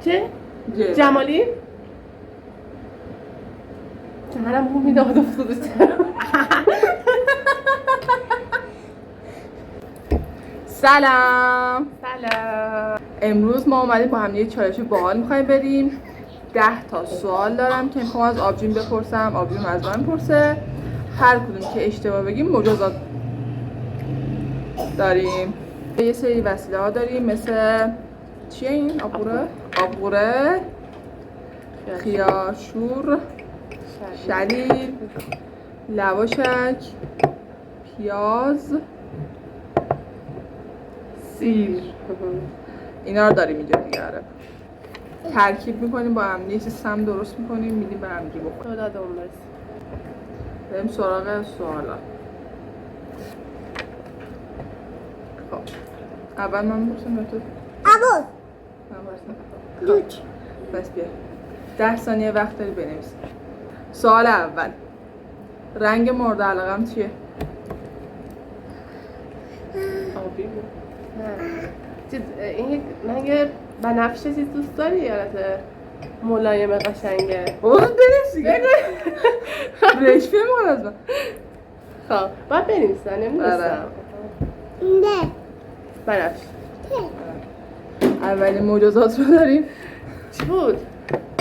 چه؟ جمالی؟ چهرم بو میداد افتاده سلام. سلام. امروز ما اومدیم با هم یه چالش باحال می‌خوایم بریم. 10 تا سوال دارم که میخوام از آبجین بپرسم، آبجین از من پرسه. هر کدوم که اشتباه بگیم مجازات داریم. یه سری وسیله ها داریم مثل چیه این؟ آبقوره، خیارشور، شلیل، لواشک، پیاز، سیر. اینا رو داریم اینجا دیگه. ترکیب میکنیم با هم، یه سم درست میکنیم میدیم به هم دیگه بخوریم. دادم بس. بریم سراغ سوالا. خب اول من میپرسم یا تو؟ اول من پرسم. بس بیا 10 ثانیه وقت داری بنویسی. سوال اول، رنگ مورد علاقم چیه؟ آبی بود. این رنگ بنفشه چیز دوست داری یا ملایم قشنگه؟ بابا بنویسی. رشوه مال از من. خب باید بنویسن نمیدونستم. نه بنفش. اولین مجازات رو داریم. چی بود؟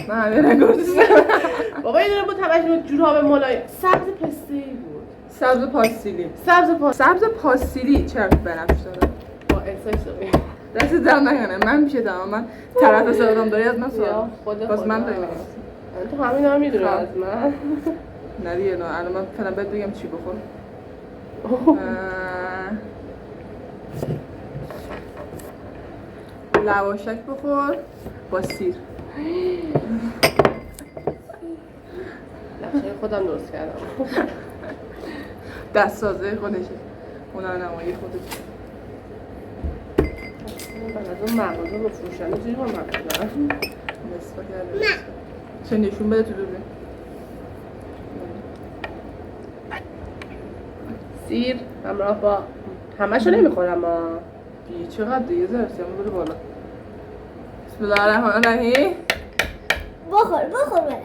من همه رنگ رو دوست دارم. بابا یه دونه بود توجه جوراب ملایم سبز پسته‌ای بود. سبز پاستیلی. سبز پاستیلی چرا بنفش داره؟ با احساس شوی. دست دم نکنه، من میشه تماما طرف استفادام داری از من سوال. باز من داریم. تو همین ها میدونی از من. نه دیگه، نه الان من فعلا بهت بگم چی بخور. لواشک بخور با سیر. لواشک خودم درست کردم. دست سازه خودشه، هنرنمایی خودشه. بعد از اون مغازه با فروشنده چیزی با مغازه نصفه کرده. چه نشون بده تو دوربین. سیر همراه با همشو نمیخورم ها. بی چقدر دیگه زرسیمون بره بالا. بسم الله الرحمن الرحیم. بخور بره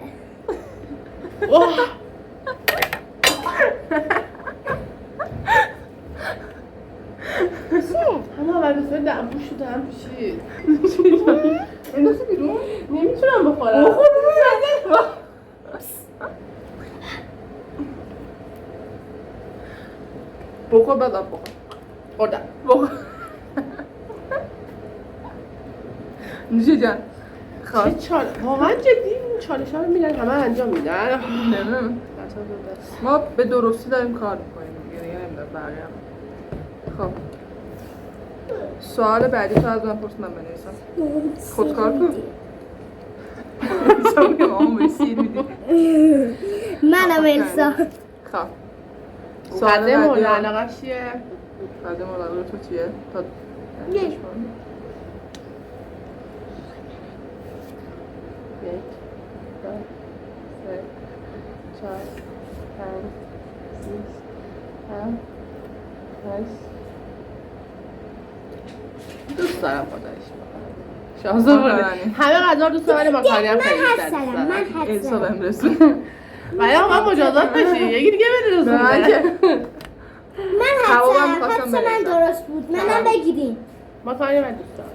همه اول رسوله دمپوش شده هم پیشید. اندازه بیرون؟ نمیتونم بخورم. بخور بعد آب بخور. خوردم. بخور. نوشه جان. خب واقعا جدی این چالش ها رو میدن همه انجام میدن. نمیدونم. ما به درستی داریم کار میکنیم دیگه نمیدونم بقیه هم. خب سوال بعدی تو از من پرس، من بنویسم. خودکار کن. ایسا میگم آمون سیر میدیم. منم السا. خب قدر مورد علاقه چیه؟ قدر مورد علاقه تو چیه؟ تا یک. 1 2 3 4 5 6 7 8 دوست دارم خدایش شانس آوردی. همه غذا دوست دارم، ماکارونی هم خیلی دوست دارم. من ایسا حدسم بهم رسون. ولی آقا مجازات بشی یکی دیگه بده رسون من حدسم من درست بود منم بگیریم. ماکارونی من دوست دارم.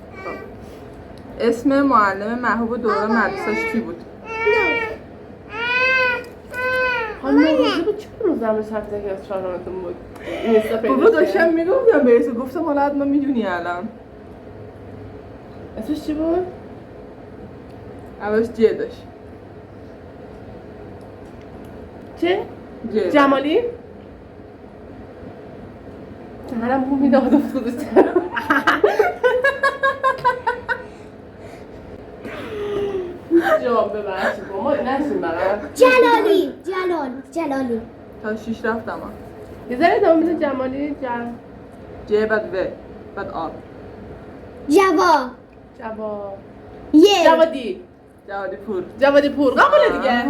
اسم معلم محبوب دوران مدرسه‌اش کی بود؟ خانم روزی بود چی بود روزم هفته که از چهارمتون بود؟ بابا داشتم میگفتم برسه، گفتم حالا حتما میدونی الان. اسمش چی بود؟ اولش جه داشت. چه؟ جه. جمالی؟ چهرم بو میداد افتاده جواب ببخشید ما نشیم برم. جلالی تا 6 رفتم. یه ذره ادامه میده. جمالی جه بعد و بعد آب. جوا جوادی جوادی پور قبوله دیگه.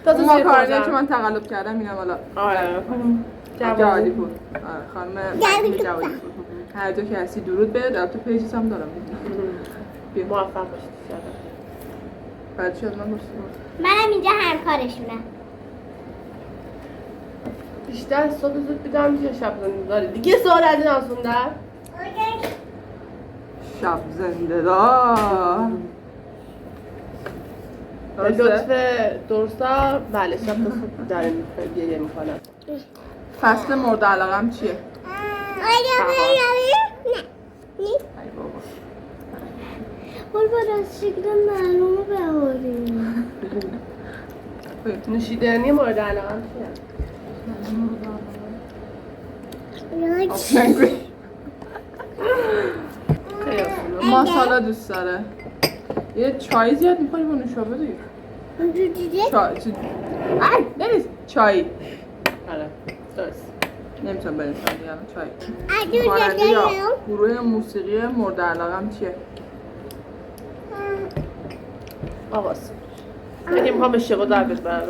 اون ماکارونی که من تقلب کردم اینم حالا آره جوادی پور. خانم جوادی پور. هر جا که هستی درود به، در تو پیجش هم دارم. بیا. موفق باشید شاید. بعد شد من گفتم منم اینجا همکارشونم. بیشتر صبح زود بیدار میشه شب زنده داری. دیگه سوال از این آسوندن؟ شب زنده دار. به لطف درستا بله شب خوب داره گریه میکنم. فصل مورد علاقم چیه؟ ای بابا از شکل معلومه بهاریم. نوشیدنی مورد علاقم چیه؟ خیلی آسونه. ماسالا دوست داره. یه چای زیاد می‌خوری با نوشابه دیگه. چای نریز چای. آره درست. نمیتونم بنویسم دیگه چای. خواننده یا گروه موسیقی مورد علاقم چیه؟ آواز. اگه میخوام به شبا دربش برم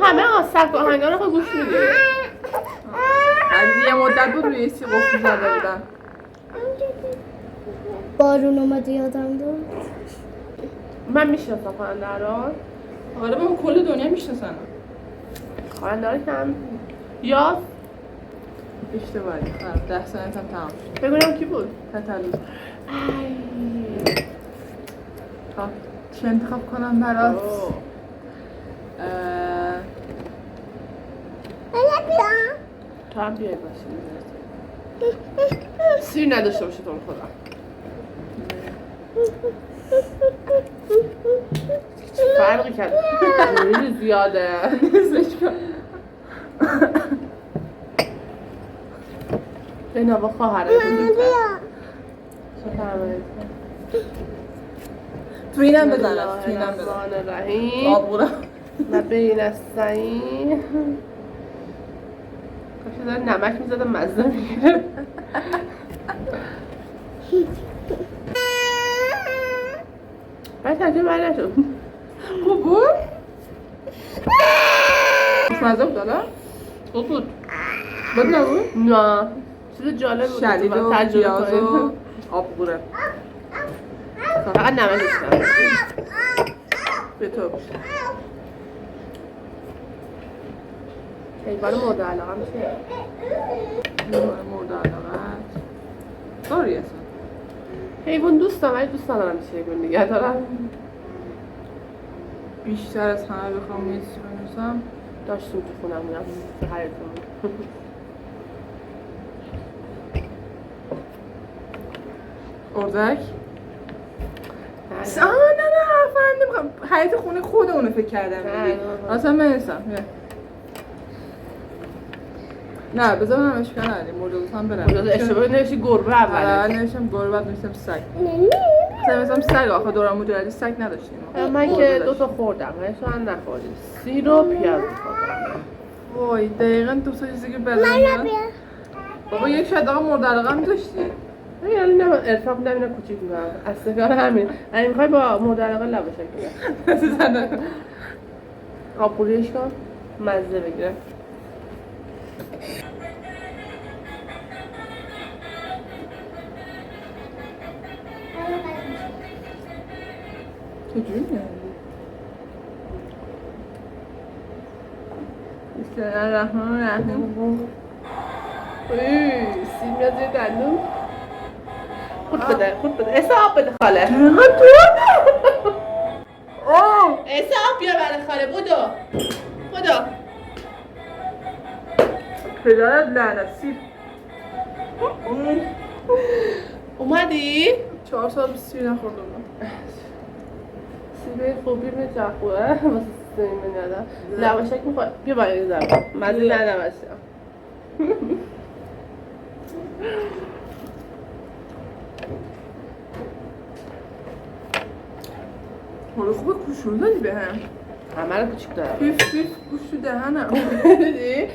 همه سبک آهنگا رو خود گوش میدیم. یه مدت بود روی سی قفل زده بودم. بارون اومده یادم داد. من میشناسم خواننده رو. آره من کل دنیا میشناسم. خواننده رو کم یاس اشتباهی. 10 سنت هم تمام شد. بگونم کی بود؟ تتلو. خب چی انتخاب کنم برات؟ تو هم بیای باشی. سیر نداشته باشه تو خدا. فرقی کرد. خیلی زیاده. نصفش کن. اینا با خواهره تو اینم بزنم. تو اینم بزنم. رحیم آبورم. و بین السعین کاش داره نمک میزدم مزه میگیره. باید ترجمه بر نشد. خوب بود؟ خوشمزه بود حالا؟ خوب بود. بد نبود؟ نه چیز جالب بود. شدید و پیاز و آبگوره. فقط نمکش کنم. به تو حیوان مورد علاقم چیه؟ حیوان مورد علاقت داری اصلا؟ حیوان دوست دارم ولی دوست ندارم چیه حیوان نگه دارم. بیشتر از همه بخوام یه چیزی بنویسم داشتیم تو خونم میرم هرتون. اردک؟ نه فهمیدم حیات خونه خودمونه فکر کردم اصلا بنویسم نه بذار من اشکال نداریم مورد هم برم اشتباه نوشی گربه اول. نوشتم گربه بعد نوشتم سگ مثلا سگ آخه دوران مجردی سگ نداشتیم من که 2 تا خوردم شاید نخوردیم. سیر و پیاز خوردم. وای دقیقا 2 تا چیزی که بلدم بابا یک شاید آقا مورد علاقه هم داشتی یعنی نه ارفاق نمیدونه کوچیک میگم اصلا همین اگه میخوای با مورد علاقه لباشک بگم آبگوریش کن مزه بگیره. چجوری میاد؟ بسم الله الرحمن الرحیم سیر میاد زیر دندون. خود بده حساب بده خاله. حساب بیا برای خاله بدو. پدرت لعنت سیر اومدی؟ 4 سال سیر نخوردم سیبه خوبی به جاخوه واسه سیمی میادم لواشک میخواد بیا برای زبان مزه ندمشم. حالا خوبه کوشون دادی به هم همه رو کوچیک دارم. پیف گوش تو دهنم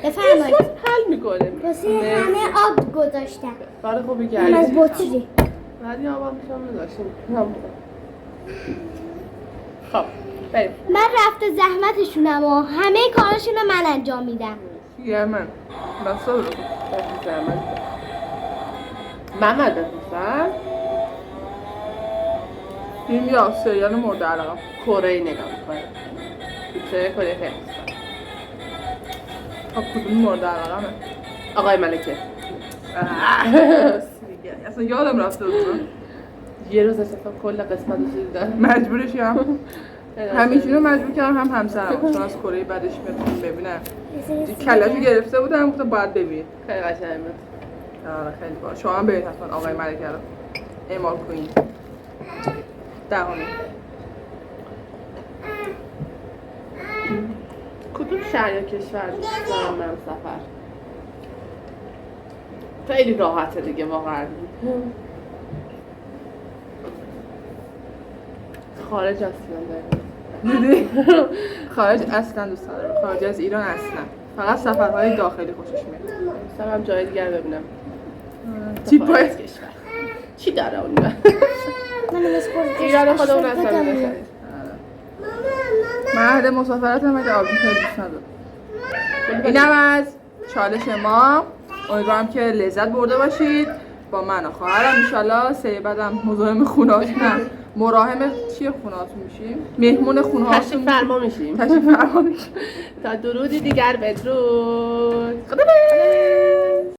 بفرمایید حل میکنه واسه همه آب گذاشتم کار خوبی هم از کردی. بطری بعدی آب هم میشم نداشتیم. خب بریم. من رفته زحمتشونم و همه کاراشونو من انجام میدم. یه من بسا رو محمد بفرستن فیلم یا سریال مورد علاقه؟ کره نگاه میکنم. پیکچر کره خیلی دوست دارم. خب کدوم مورد علاقه؟ آقای ملکه. اصلا یادم رفته بود. یه روز اصلا کل قسمت رو دیدم. مجبورش هم همیشه رو مجبور کردم هم همسرم چون از کره بعدش میاد ببینم. کلاشو گرفته بودم گفتم باید ببین. خیلی قشنگ بود. آره خیلی باحال. شما هم برید حتما آقای ملکه رو اعمال کنین. دهمی. کدوم شهر یا کشور دوست دارم برم سفر؟ خیلی راحته دیگه واقعا. خارج اصلا داریم. دیدی؟ خارج اصلا دوست ندارم. خارج از ایران اصلا. فقط سفرهای داخلی خوشش میاد. دوست دارم جای دیگر ببینم. چی خارج پای از کشور. چی داره اون؟ من مسپرد ایران خودمون اصلا نمی‌خریم. من اهل مسافرت هم اگه آبجی خیلی دوست ندارم. اینم از چالش ما. امیدوارم که لذت برده باشید با من و خواهرم. انشالله سری بعدم مزاحم خونه‌هاتونم مراهم چیه خونه‌هاتون میشیم؟ مهمون خونه‌هاتون تشریف فرما میشیم. تشریف فرما میشیم. تا درودی دیگر بدرود. خدا